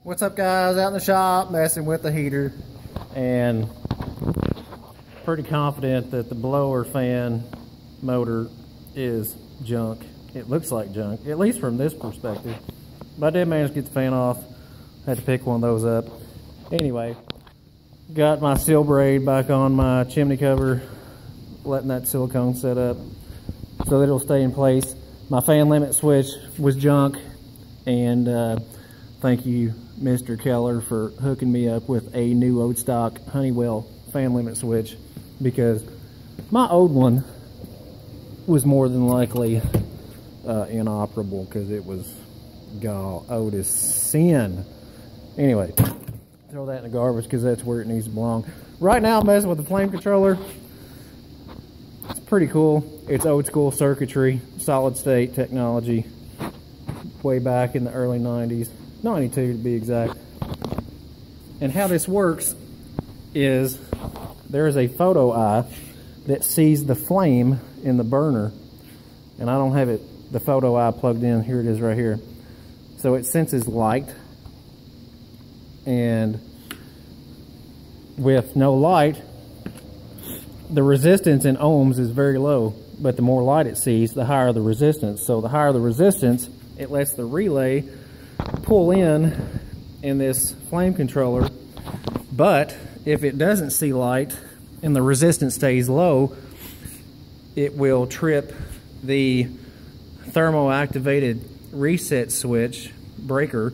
What's up, guys? Out in the shop messing with the heater, and pretty confident that the blower fan motor is junk. It looks like junk, at least from this perspective. But I did manage to get the fan off. Had to pick one of those up. Anyway, got my seal braid back on my chimney cover, letting that silicone set up so that it'll stay in place. My fan limit switch was junk, and thank you, Mr. Keller, for hooking me up with a new old stock Honeywell fan limit switch, because my old one was more than likely inoperable because it was old as sin. Anyway, throw that in the garbage because that's where it needs to belong. Right now I'm messing with the flame controller. It's pretty cool. It's old school circuitry, solid state technology, way back in the early 90s, 92 to be exact. And how this works is there is a photo eye that sees the flame in the burner, and I don't have the photo eye plugged in. Here it is right here. So it senses light, and with no light, the resistance in ohms is very low, but the more light it sees, the higher the resistance. So the higher the resistance, it lets the relay pull in this flame controller. But if it doesn't see light and the resistance stays low, it will trip the thermo-activated reset switch breaker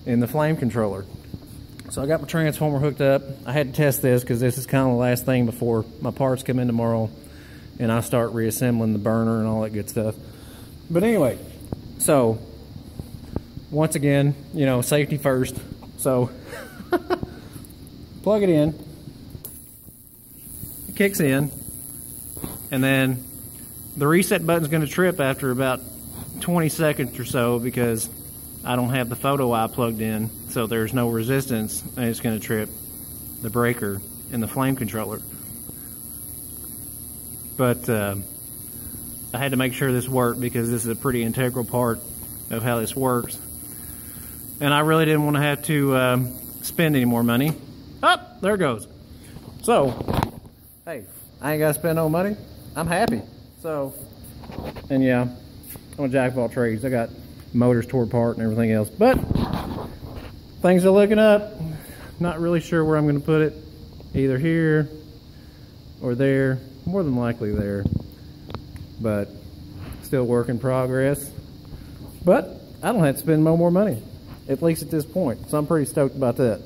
in the flame controller. So I got my transformer hooked up. I had to test this because this is kind of the last thing before my parts come in tomorrow and I start reassembling the burner and all that good stuff. But anyway, so once again, you know, safety first. So plug it in, it kicks in, and then the reset button's going to trip after about 20 seconds or so because I don't have the photo eye plugged in, so there's no resistance, and it's going to trip the breaker in the flame controller. But I had to make sure this worked because this is a pretty integral part of how this works. And I really didn't want to have to spend any more money. Oh, there it goes. So, hey, I ain't got to spend no money. I'm happy. So, and yeah, I'm a jack of all trades. I got motors tore apart and everything else. But things are looking up. Not really sure where I'm going to put it. Either here or there. More than likely there. But still work in progress. But I don't have to spend no more money, at least at this point. So I'm pretty stoked about that.